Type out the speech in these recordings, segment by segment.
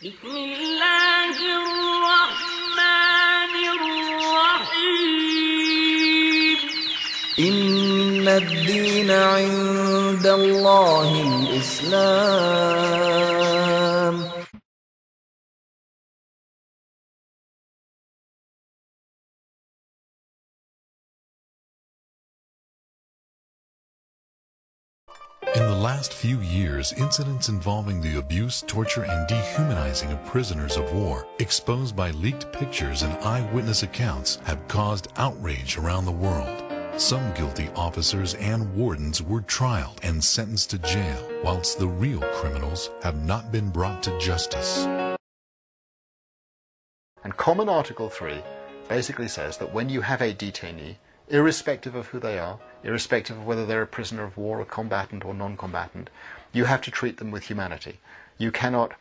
بسم الله الرحمن الرحيم إن الدين عند الله الإسلام. In the last few years, incidents involving the abuse, torture, and dehumanizing of prisoners of war, exposed by leaked pictures and eyewitness accounts, have caused outrage around the world. Some guilty officers and wardens were trialed and sentenced to jail, whilst the real criminals have not been brought to justice. And Common Article 3 basically says that when you have a detainee, irrespective of who they are, irrespective of whether they're a prisoner of war, a combatant or non-combatant, you have to treat them with humanity. You cannot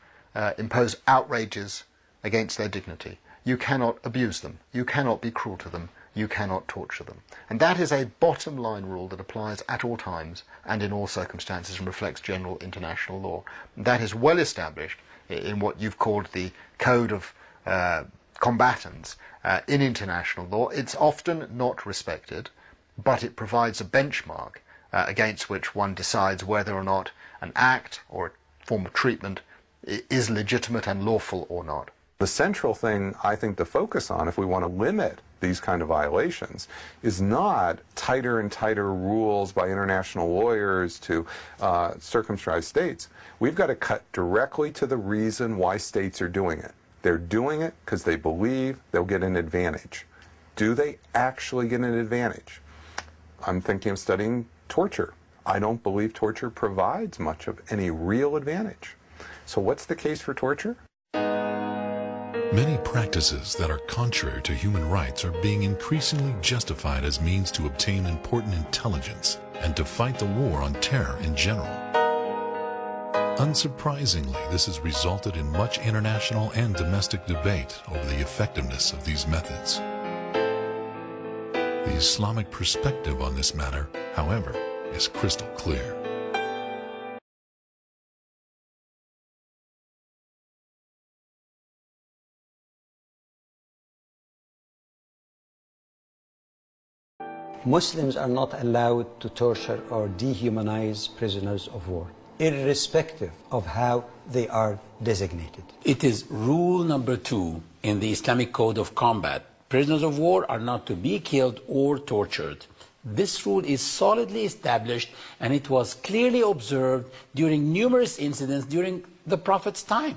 impose outrages against their dignity. You cannot abuse them. You cannot be cruel to them. You cannot torture them. And that is a bottom line rule that applies at all times and in all circumstances and reflects general international law. That is well established in what you've called the Code of Combatants in international law. It's often not respected, but it provides a benchmark against which one decides whether or not an act or a form of treatment is legitimate and lawful or not. The central thing, I think, to focus on if we want to limit these kind of violations is not tighter and tighter rules by international lawyers to circumscribe states. We've got to cut directly to the reason why states are doing it. They're doing it because they believe they'll get an advantage. Do they actually get an advantage? I'm thinking of studying torture. I don't believe torture provides much of any real advantage. So what's the case for torture? Many practices that are contrary to human rights are being increasingly justified as means to obtain important intelligence and to fight the war on terror in general. Unsurprisingly, this has resulted in much international and domestic debate over the effectiveness of these methods. The Islamic perspective on this matter, however, is crystal clear. Muslims are not allowed to torture or dehumanize prisoners of war, irrespective of how they are designated. It is rule number 2 in the Islamic Code of Combat. Prisoners of war are not to be killed or tortured. This rule is solidly established, and it was clearly observed during numerous incidents during the Prophet's time.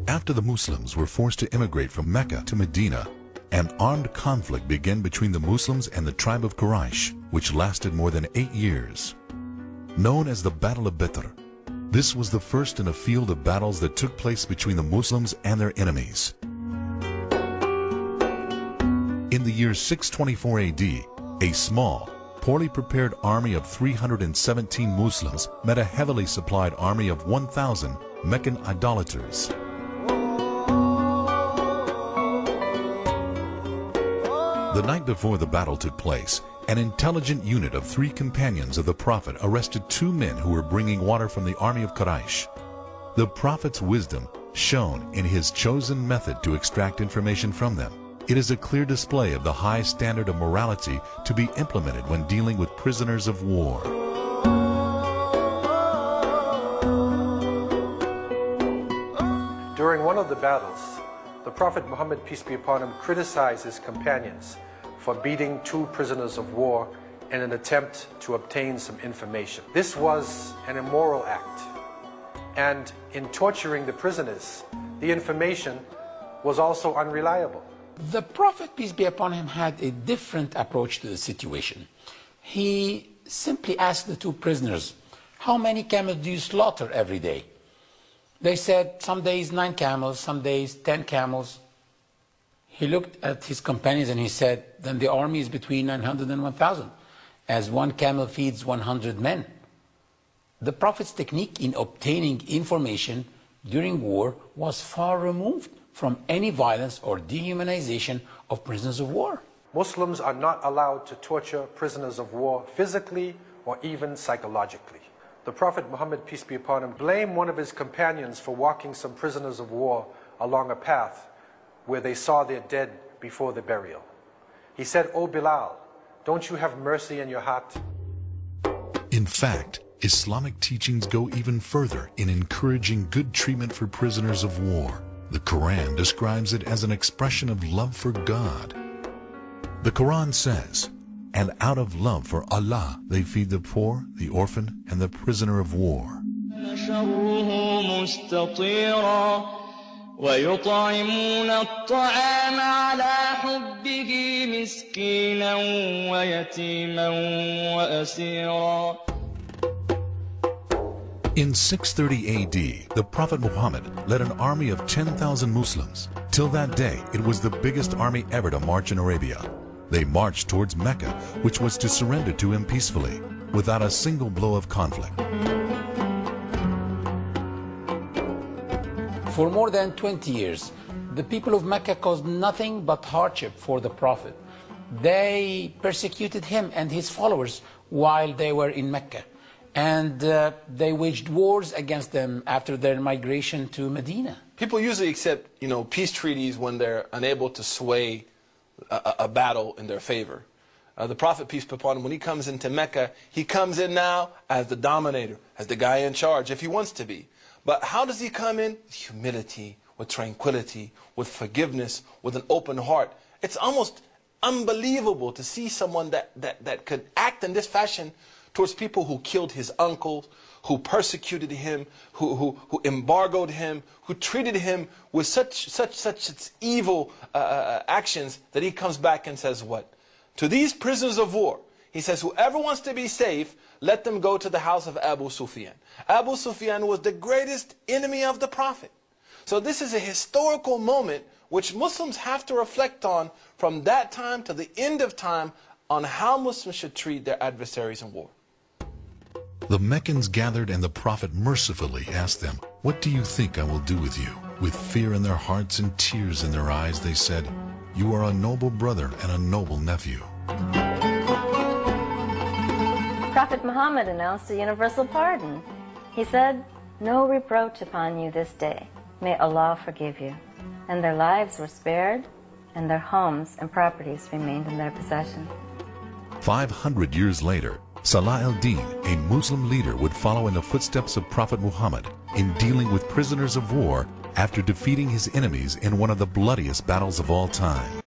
After the Muslims were forced to immigrate from Mecca to Medina, an armed conflict began between the Muslims and the tribe of Quraysh, which lasted more than 8 years. Known as the Battle of Badr, this was the first in a field of battles that took place between the Muslims and their enemies. In the year 624 AD, a small, poorly prepared army of 317 Muslims met a heavily supplied army of 1,000 Meccan idolaters. The night before the battle took place, an intelligent unit of 3 companions of the Prophet arrested 2 men who were bringing water from the army of Quraysh. The Prophet's wisdom shone in his chosen method to extract information from them. It is a clear display of the high standard of morality to be implemented when dealing with prisoners of war. During one of the battles, the Prophet Muhammad, peace be upon him, criticized his companions for beating 2 prisoners of war in an attempt to obtain some information. This was an immoral act, and in torturing the prisoners, the information was also unreliable. The Prophet, peace be upon him, had a different approach to the situation. He simply asked the 2 prisoners, "How many camels do you slaughter every day?" They said, "Some days 9 camels, some days 10 camels." He looked at his companions and he said, "Then the army is between 900 and 1,000, as 1 camel feeds 100 men." The Prophet's technique in obtaining information during war was far removed from any violence or dehumanization of prisoners of war. Muslims are not allowed to torture prisoners of war physically or even psychologically. the Prophet Muhammad, peace be upon him, blamed one of his companions for walking some prisoners of war along a path where they saw their dead before the burial. He said, "O Bilal, don't you have mercy in your heart?" In fact, Islamic teachings go even further in encouraging good treatment for prisoners of war. The Quran describes it as an expression of love for God. The Quran says, "And out of love for Allah, they feed the poor, the orphan, and the prisoner of war." ويطعمون الطعام على حبه مسكينا ويتيما وأسيرا. In 630 AD, the Prophet Muhammad led an army of 10,000 Muslims. Till that day, it was the biggest army ever to march in Arabia. They marched towards Mecca, which was to surrender to him peacefully, without a single blow of conflict. For more than 20 years, the people of Mecca caused nothing but hardship for the Prophet. They persecuted him and his followers while they were in Mecca. And they waged wars against them after their migration to Medina. People usually accept, peace treaties when they're unable to sway a battle in their favor. The Prophet, peace be upon him, when he comes into Mecca, he comes in now as the dominator, as the guy in charge, if he wants to be. But how does he come in? With humility, with tranquility, with forgiveness, with an open heart. It's almost unbelievable to see someone that could act in this fashion towards people who killed his uncles, who persecuted him, who embargoed him, who treated him with such evil actions, that he comes back and says what? To these prisoners of war, he says, whoever wants to be safe, let them go to the house of Abu Sufyan. Abu Sufyan was the greatest enemy of the Prophet. So this is a historical moment which Muslims have to reflect on from that time to the end of time on how Muslims should treat their adversaries in war. The Meccans gathered, and the Prophet mercifully asked them, "What do you think I will do with you?" With fear in their hearts and tears in their eyes, they said, "You are a noble brother and a noble nephew." Prophet Muhammad announced a universal pardon. He said, "No reproach upon you this day. May Allah forgive you." And their lives were spared, and their homes and properties remained in their possession. 500 years later, Salah al-Din, a Muslim leader, would follow in the footsteps of Prophet Muhammad in dealing with prisoners of war after defeating his enemies in one of the bloodiest battles of all time.